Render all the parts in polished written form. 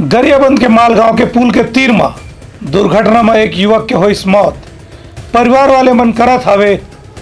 गरियाबंद के मालगांव के पुल के तीरमा दुर्घटना में एक युवक के हुई मौत। परिवार वाले मन करत हवे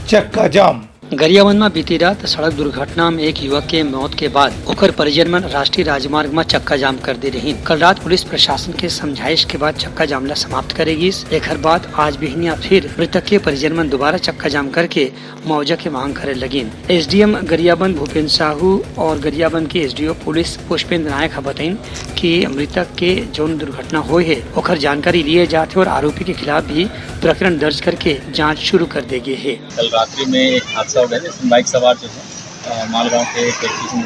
चक्का जाम। गरियाबंद में बीती रात सड़क दुर्घटना में एक युवक के मौत के बाद ओकर परिजन मन राष्ट्रीय राजमार्ग में चक्का जाम कर दे रही। कल रात पुलिस प्रशासन के समझाइश के बाद चक्का जाम ला समाप्त करेगी। एक बाद आज बिहनिया फिर मृतक के परिजन मन दोबारा चक्का जाम करके मुआवजा की मांग करे लगी। एसडीएम गरियाबंद भूपेन्द्र साहू और गरियाबंद के एसडीओ पुलिस पुष्पेंद्र नायक बताइन कि मृतक के जौन दुर्घटना हुई है ओकर जानकारी लिए जाते और आरोपी के खिलाफ भी प्रकरण दर्ज करके जाँच शुरू कर देगी है। कल रात्रि में एक हादसा हो गया जिसमें बाइक सवार जो है मालगांव के एक व्यक्ति से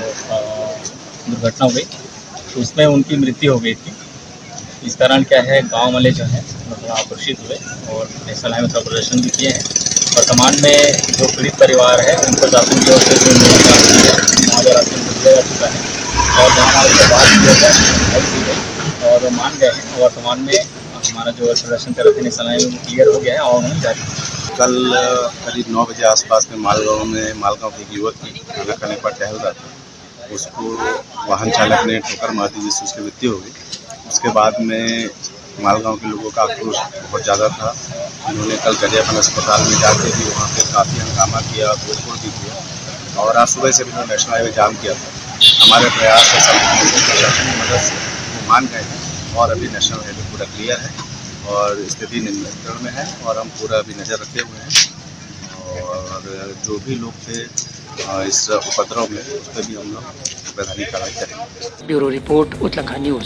दुर्घटना हो गई, तो उसमें उनकी मृत्यु हो गई थी। इस कारण क्या है, गांव वाले जो है मतलब आकर्षित हुए और नेशनल हाईवे का प्रदर्शन भी किए हैं। वर्तमान में जो पीड़ित परिवार है उनको शासन की ओर से जो मुआवजा राशि दिया जा चुका है और जहाँ उसके बाद और मान गए हैं। वर्तमान में हमारा जो प्रदर्शन कर रहे थे नेशनल हाईवे क्लियर हो गया है और उन्होंने जारी। कल करीब 9 बजे आसपास में मालगांव के एक युवक की खाना खाने पर टहल रहा था, उसको वाहन चालक ने ठोकर मार दी जिससे उसकी मृत्यु हो गई। उसके बाद में मालगांव के लोगों का आक्रोश बहुत ज़्यादा था। उन्होंने कल गरियाबंद अस्पताल में जाके भी वहाँ पे काफ़ी हंगामा किया, तोड़फोड़ भी किया और आज सुबह से भी उन्होंने नेशनल हाईवे जाम किया था। हमारे प्रयास है प्रशासन की मदद से वो मान गए हैं और अभी नेशनल हाईवे पूरा क्लियर है और स्थिति नियंत्रण में है और हम पूरा अभी नज़र रखे हुए हैं और जो भी लोग थे इस उपद्रव में उस पर भी हम लोग वैधानिक कार्रवाई करेंगे। Bureau report Uttarakhand news.